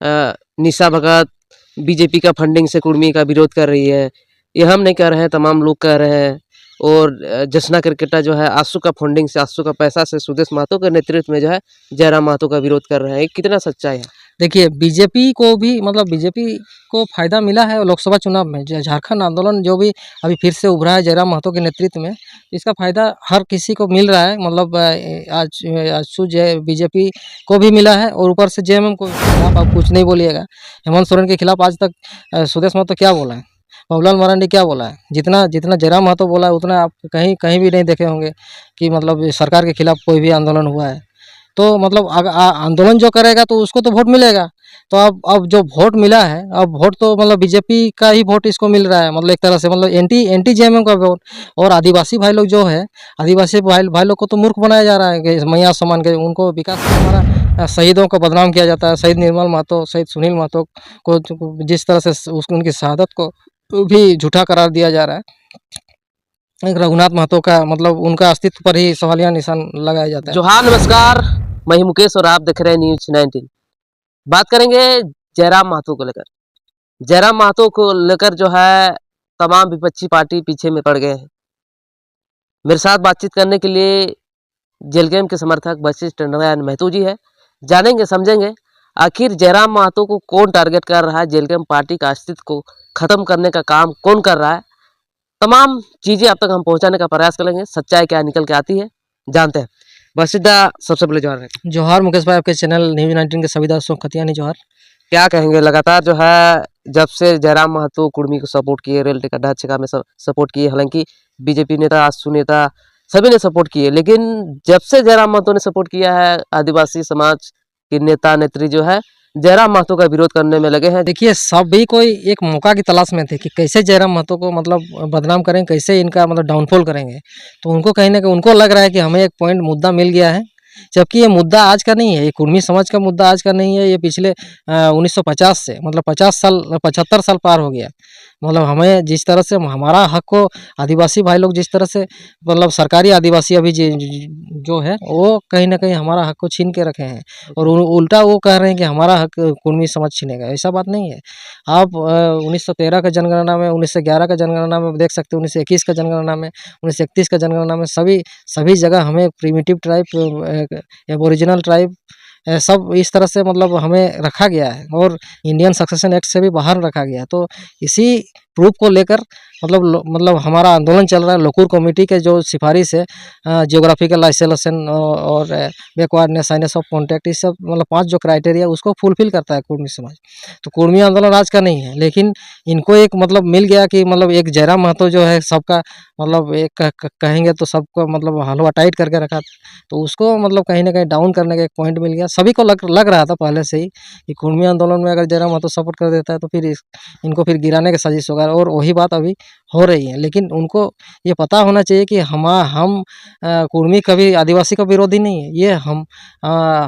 निशा भगत BJP का funding से कुर्मी का विरोध कर रही है। ये हम नहीं कह रहे हैं, तमाम लोग कह रहे हैं। और जसना क्रिकेटा जो है आंसू का फंडिंग से, आंसू का पैसा से सुदेश महतो के नेतृत्व में जो है जयराम महतो का विरोध कर रहे हैं। ये कितना सच्चाई है? देखिए, बीजेपी को भी बीजेपी को फायदा मिला है लोकसभा चुनाव में। झारखंड आंदोलन जो भी अभी फिर से उभरा है जयराम महतो के नेतृत्व में, इसका फायदा हर किसी को मिल रहा है। आज बीजेपी को भी मिला है और ऊपर से जेएमएम को खिलाफ आप कुछ नहीं बोलिएगा। हेमंत सोरेन के खिलाफ आज तक सुदेश महतो क्या बोला है, बाबूलाल मरांडी क्या बोला है? जितना जयराम महतो बोला है उतना आप कहीं भी नहीं देखे होंगे कि सरकार के खिलाफ कोई भी आंदोलन हुआ है। तो आंदोलन जो करेगा तो उसको तो वोट मिलेगा। तो अब जो वोट मिला है, अब वोट तो बीजेपी का ही वोट इसको मिल रहा है। एक तरह से एंटी जेएमएम का वोट। और आदिवासी भाई लोग जो है, आदिवासी भाई लोग को तो मूर्ख बनाया जा रहा है कि मैया समान के उनको विकास हमारा शहीदों को बदनाम किया जाता है। शहीद निर्मल महतो, शहीद सुनील महतो को जिस तरह से उनकी शहादत को भी झूठा करार दिया जा रहा है। एक रघुनाथ महतो का उनका अस्तित्व पर ही सवालिया निशान लगाया जाता है। जोहार, नमस्कार, मैं ही मुकेश और आप देख रहे हैं न्यूज 19। बात करेंगे जयराम महतो को लेकर। जयराम महतो को लेकर जो है तमाम विपक्षी पार्टी पीछे में पड़ गए हैं। मेरे साथ बातचीत करने के लिए जेलगेम के समर्थक वशिष्ठ नारायण महतो जी है। जानेंगे, समझेंगे आखिर जयराम महतो को कौन टारगेट कर रहा है, जेलगेम पार्टी का अस्तित्व को खत्म करने का काम कौन कर रहा है। तमाम चीजें अब तक हम पहुंचाने का प्रयास करेंगे। सच्चाई क्या निकल के आती है, जानते हैं। वशिष्ठा, सबसे पहले जोहार है। जोहार मुकेश भाई, आपके चैनल न्यूज 19 के सभी दर्शकों को खतियानी जोहार। क्या कहेंगे, लगातार जो है जब से जयराम महतो कुर्मी को सपोर्ट किए, रेल टिकट ढांचा में सपोर्ट किए, हालांकि बीजेपी नेता, आसू नेता सभी ने सपोर्ट किए, लेकिन जब से जयराम महतो ने सपोर्ट किया है, आदिवासी समाज के नेता नेत्री जो है जयराम महतो का विरोध करने में लगे हैं। देखिए, सभी कोई एक मौका की तलाश में थे कि कैसे जयराम महतो को बदनाम करें, कैसे इनका डाउनफॉल करेंगे। तो उनको कहीं ना कहीं उनको लग रहा है कि हमें एक पॉइंट मुद्दा मिल गया है, जबकि ये मुद्दा आज का नहीं है। ये कुर्मी समाज का मुद्दा आज का नहीं है। ये पिछले 1950 से 75 साल पार हो गया। हमें जिस तरह से हमारा हक को आदिवासी भाई लोग जिस तरह से सरकारी आदिवासी अभी जो है वो कहीं ना कहीं हमारा हक को छीन के रखे हैं, और उल्टा वो कह रहे हैं कि हमारा हक कुर्मी समाज छीनेगा। ऐसा बात नहीं है। आप 1913 का जनगणना में, 1911 का जनगणना में देख सकते हैं, 1921 का जनगणना में, 1931 का जनगणना में सभी जगह हमें प्रिमिटिव ट्राइब, एबोरिजिनल ट्राइब सब इस तरह से हमें रखा गया है, और इंडियन सक्सेशन एक्ट से भी बाहर रखा गया है। तो इसी प्रूफ को लेकर हमारा आंदोलन चल रहा है। लोकूर कमेटी के जो सिफारिश है, जियोग्राफिकल आइसोलेशन और बैकवर्डनेस, साइनेस ऑफ कॉन्टैक्ट, इस सब 5 जो क्राइटेरिया उसको फुलफिल करता है कुर्मी समाज। तो कुर्मी आंदोलन आज का नहीं है, लेकिन इनको एक मिल गया कि एक जयराम महतो जो है सबका एक कहेंगे तो सबको हलवा टाइट करके रखा, तो उसको कहीं ना कहीं डाउन करने का एक पॉइंट मिल गया। सभी को लग रहा था पहले से ही कि कुर्मी आंदोलन में अगर जयराम महतो सपोर्ट कर देता है तो फिर इनको गिराने की साजिश होगा, और वही बात अभी हो रही है। लेकिन उनको ये पता होना चाहिए कि हम कुर्मी कभी आदिवासी का विरोधी नहीं है। ये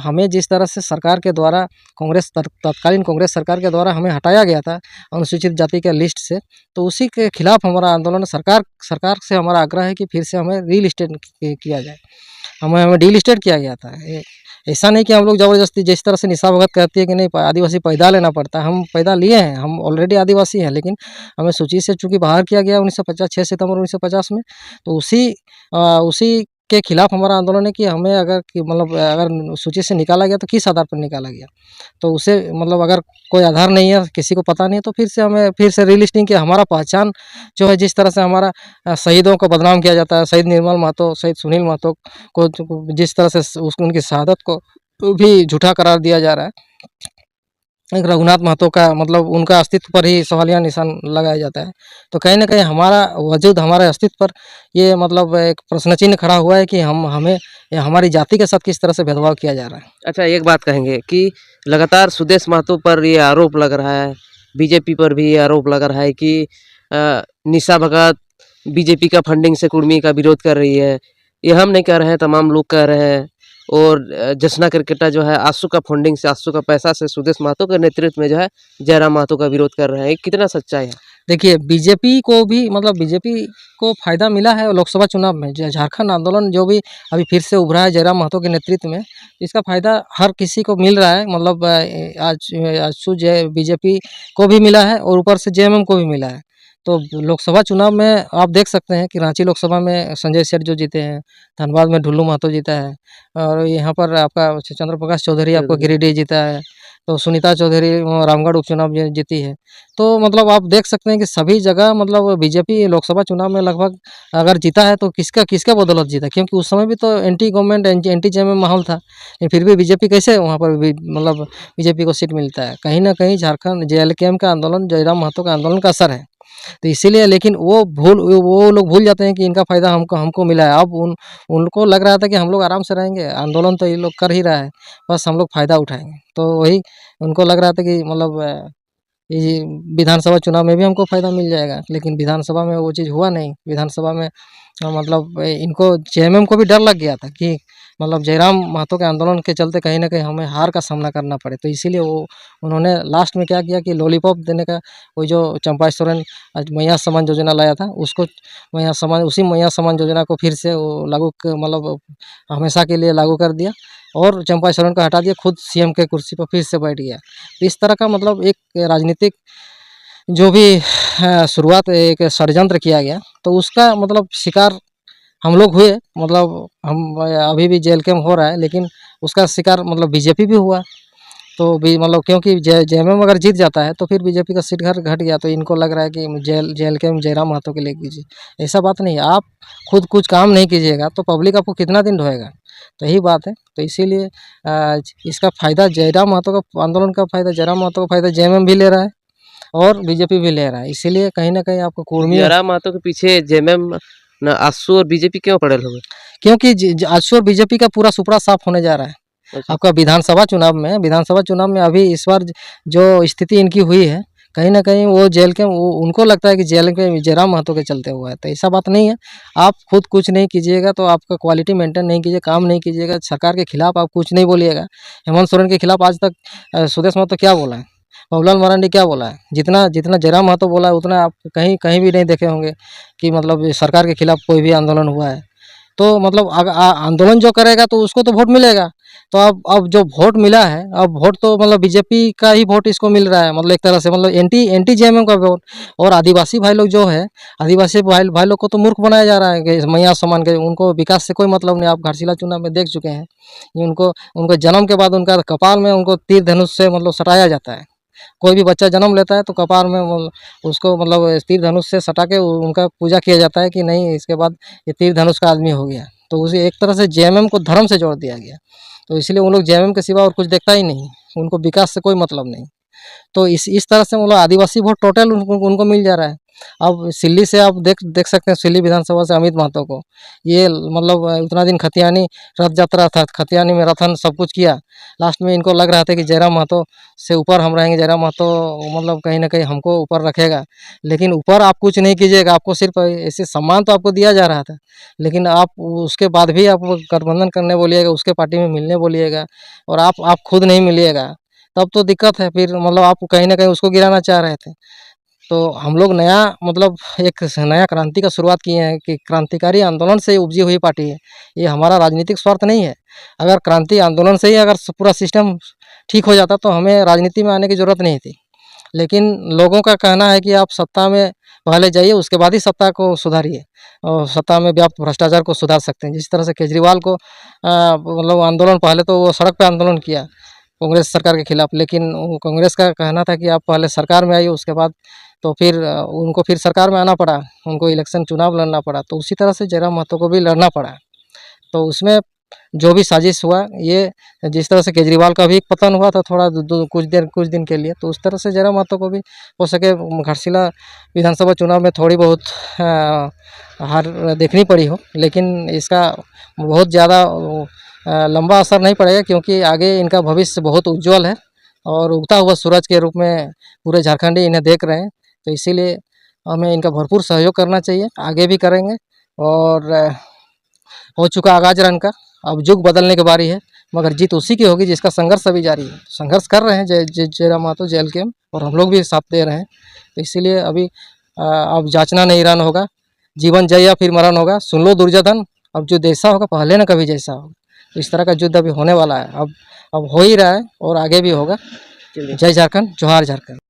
हमें जिस तरह से सरकार के द्वारा तत्कालीन कांग्रेस सरकार के द्वारा हमें हटाया गया था अनुसूचित जाति के लिस्ट से, तो उसी के खिलाफ हमारा आंदोलन। सरकार से हमारा आग्रह है कि फिर से हमें रीलिस्टेट किया जाए। हमें डीलिस्टेट किया गया था। ऐसा नहीं कि हम लोग ज़बरदस्ती, जिस तरह से निशा भगत कहती है कि नहीं आदिवासी पैदा लेना पड़ता है, हम पैदा लिए हैं, हम ऑलरेडी आदिवासी हैं, लेकिन हमें सूची से चूंकि बाहर किया गया 1950, 6 सितंबर 1950 में, तो उसी के खिलाफ हमारा आंदोलन है कि हमें अगर सूची से निकाला गया तो किस आधार पर निकाला गया, तो उसे अगर कोई आधार नहीं है, किसी को पता नहीं है, तो फिर से रीलिस्टिंग की हमारा पहचान जो है, जिस तरह से हमारा शहीदों को बदनाम किया जाता है, शहीद निर्मल महतो, शहीद सुनील महतो को जिस तरह से उनकी शहादत को भी झूठा करार दिया जा रहा है। एक रघुनाथ महतो का उनका अस्तित्व पर ही सवालिया निशान लगाया जाता है। तो कहीं ना कहीं हमारा वजूद, हमारे अस्तित्व पर ये एक प्रश्न चिन्ह खड़ा हुआ है कि हमें हमारी जाति के साथ किस तरह से भेदभाव किया जा रहा है। अच्छा, एक बात कहेंगे कि लगातार सुदेश महतो पर ये आरोप लग रहा है, बीजेपी पर भी ये आरोप लग रहा है कि निशा भगत बीजेपी का फंडिंग से कुर्मी का विरोध कर रही है। ये हम नहीं कह रहे हैं, तमाम लोग कह रहे हैं। और जसना क्रिकेटा जो है आंसू का फंडिंग से, आंसू का पैसा से सुदेश महतो के नेतृत्व में जो है जयराम महतो का विरोध कर रहे हैं। ये कितना सच्चाई है? देखिए बीजेपी को भी मतलब बीजेपी को फायदा मिला है लोकसभा चुनाव में। झारखंड आंदोलन जो भी अभी फिर से उभरा है जयराम महतो के नेतृत्व में, इसका फायदा हर किसी को मिल रहा है। मतलब आज जय बीजेपी को भी मिला है और ऊपर से जेएमएम को भी मिला है। तो लोकसभा चुनाव में आप देख सकते हैं कि रांची लोकसभा में संजय सेठ जो जीते हैं, धनबाद में ढुल्लू महतो जीता है, और यहाँ पर आपका चंद्र प्रकाश चौधरी आपको गिरिडीह जीता है, तो सुनीता चौधरी रामगढ़ उपचुनाव जीती है। तो मतलब आप देख सकते हैं कि सभी जगह मतलब बीजेपी लोकसभा चुनाव में लगभग अगर जीता है तो किसका किसका बदौलत जीता, क्योंकि उस समय भी तो एंटी गवर्नमेंट एंटी जेएमएम माहौल था, लेकिन फिर भी बीजेपी कैसे वहाँ पर भी मतलब बीजेपी को सीट मिलता है। कहीं ना कहीं झारखंड जेएलकेएम का आंदोलन, जयराम महतो का आंदोलन का असर है। तो इसीलिए लेकिन वो लोग भूल जाते हैं कि इनका फ़ायदा हमको हमको मिला है। अब उनको लग रहा था कि हम लोग आराम से रहेंगे, आंदोलन तो ये लोग कर ही रहा है, बस हम लोग फ़ायदा उठाएँगे। तो वही उनको लग रहा था कि मतलब ये विधानसभा चुनाव में भी हमको फ़ायदा मिल जाएगा, लेकिन विधानसभा में वो चीज़ हुआ नहीं। विधानसभा में मतलब इनको जेएमएम को भी डर लग गया था कि मतलब जयराम महतो के आंदोलन के चलते कहीं न कहीं हमें हार का सामना करना पड़े। तो इसीलिए वो उन्होंने लास्ट में क्या किया कि लॉलीपॉप देने का, वो जो चंपा सोरेन आज मैया समान योजना लाया था, उसको उसी मैया समान योजना को फिर से वो लागू मतलब हमेशा के लिए लागू कर दिया और चंपा सोरेन को हटा दिया, खुद सीएम के कुर्सी पर फिर से बैठ गया। इस तरह का मतलब एक राजनीतिक जो भी शुरुआत एक षड्यंत्र किया गया, तो उसका मतलब शिकार हम लोग हुए। मतलब हम अभी भी जेल कैम्प हो रहा है, लेकिन उसका शिकार मतलब बीजेपी भी हुआ। तो भी मतलब क्योंकि जेएमएम अगर जीत जाता है तो फिर बीजेपी का सीट घट गया, तो इनको लग रहा है कि जेल कैम्प जयराम महतो के लिए कीजिए। ऐसा बात नहीं है, आप खुद कुछ काम नहीं कीजिएगा तो पब्लिक आपको कितना दिन ढोएगा। तो यही बात है। तो इसीलिए इसका फ़ायदा जयराम महतो का आंदोलन का फ़ायदा जयराम महतो का फ़ायदा जेएमएम भी ले रहा है और बीजेपी भी ले रहा है। इसीलिए कहीं न कहीं आपको कुर्मी जयराम महतो के पीछे जेएमएम न आजसू और बीजेपी क्यों पड़े हुए? क्योंकि आजसू और बीजेपी का पूरा सुपड़ा साफ होने जा रहा है। अच्छा। आपका विधानसभा चुनाव में अभी इस बार जो स्थिति इनकी हुई है, कहीं न कहीं वो जेल के उनको लगता है कि जेल के जयराम महतो के चलते हुआ है। तो ऐसा बात नहीं है। आप खुद कुछ नहीं कीजिएगा तो आपका क्वालिटी मेंटेन नहीं कीजिए, काम नहीं कीजिएगा, सरकार के खिलाफ आप कुछ नहीं बोलिएगा। हेमंत सोरेन के खिलाफ आज तक सुदेश महतो क्या बोला है? बाबूलाल मरांडी क्या बोला है? जितना जयराम महतो बोला है उतना आप कहीं कहीं भी नहीं देखे होंगे कि मतलब ये सरकार के खिलाफ कोई भी आंदोलन हुआ है। तो मतलब आंदोलन जो करेगा तो उसको तो वोट मिलेगा। तो अब जो वोट मिला है, अब वोट तो मतलब बीजेपी का ही वोट इसको मिल रहा है, मतलब एक तरह से मतलब एंटी एंटी जेएमएम का वोट। और आदिवासी भाई लोग जो है, आदिवासी भाई लोग को तो मूर्ख बनाया जा रहा है कि मैया समान के, उनको विकास से कोई मतलब नहीं। आप घाटशिला चुनाव में देख चुके हैं, ये उनको जन्म के बाद उनका कपाल में उनको तीर धनुष से मतलब सटाया जाता है। कोई भी बच्चा जन्म लेता है तो कपार में उसको मतलब तीर धनुष से सटा के उनका पूजा किया जाता है कि नहीं, इसके बाद ये तीर धनुष का आदमी हो गया। तो उसे एक तरह से जेएमएम को धर्म से जोड़ दिया गया। तो इसलिए उन लोग जेएमएम के सिवा और कुछ देखता ही नहीं, उनको विकास से कोई मतलब नहीं। तो इस तरह से मतलब आदिवासी वोट टोटल उनको मिल जा रहा है। अब सिल्ली से आप देख सकते हैं, सिल्ली विधानसभा से अमित महतो को, ये मतलब उतना दिन खतियानी रथ यात्रा था, खतियानी में रथन सब कुछ किया। लास्ट में इनको लग रहा था कि जयराम महतो से ऊपर हम रहेंगे, जयराम महतो मतलब कहीं ना कहीं हमको ऊपर रखेगा। लेकिन ऊपर आप कुछ नहीं कीजिएगा, आपको सिर्फ ऐसे सम्मान तो आपको दिया जा रहा था, लेकिन आप उसके बाद भी आप गठबंधन करने बोलिएगा, उसके पार्टी में मिलने बोलिएगा और आप खुद नहीं मिलिएगा, तब तो दिक्कत है। फिर मतलब आप कहीं ना कहीं उसको गिराना चाह रहे थे। तो हम लोग नया मतलब एक नया क्रांति का शुरुआत किए हैं कि क्रांतिकारी आंदोलन से उपजी हुई पार्टी है। ये हमारा राजनीतिक स्वार्थ नहीं है। अगर क्रांति आंदोलन से ही अगर पूरा सिस्टम ठीक हो जाता तो हमें राजनीति में आने की ज़रूरत नहीं थी। लेकिन लोगों का कहना है कि आप सत्ता में पहले जाइए, उसके बाद ही सत्ता को सुधारिए और सत्ता में व्याप्त भ्रष्टाचार को सुधार सकते हैं। जिस तरह से केजरीवाल को मतलब आंदोलन, पहले तो वो सड़क पे आंदोलन किया कांग्रेस सरकार के खिलाफ, लेकिन कांग्रेस का कहना था कि आप पहले सरकार में आइए, उसके बाद तो फिर उनको फिर सरकार में आना पड़ा, उनको इलेक्शन चुनाव लड़ना पड़ा। तो उसी तरह से जयराम महतो को भी लड़ना पड़ा। तो उसमें जो भी साजिश हुआ, ये जिस तरह से केजरीवाल का भी एक पतन हुआ था थोड़ा कुछ दिन के लिए, तो उस तरह से जयराम महतो को भी हो सके घाटशिला विधानसभा चुनाव में थोड़ी बहुत हार देखनी पड़ी हो, लेकिन इसका बहुत ज़्यादा लंबा असर नहीं पड़ेगा, क्योंकि आगे इनका भविष्य बहुत उज्जवल है और उगता हुआ सूरज के रूप में पूरे झारखंडी इन्हें देख रहे हैं। तो इसीलिए हमें इनका भरपूर सहयोग करना चाहिए, आगे भी करेंगे। और हो चुका आगाज रन का, अब युग बदलने की बारी है, मगर जीत उसी की होगी जिसका संघर्ष अभी जारी है। संघर्ष कर रहे हैं जयराम महतो जेल के, और हम लोग भी साथ दे रहे हैं। तो इसीलिए अभी अब जांचना नहीं रन होगा, जीवन जय या फिर मरण होगा। सुन लो दुर्योधन, अब जो जैसा होगा पहले ना कभी जैसा होगा। तो इस तरह का युद्ध अभी होने वाला है, अब हो ही रहा है और आगे भी होगा। जय झारखंड, जोहार झारखंड।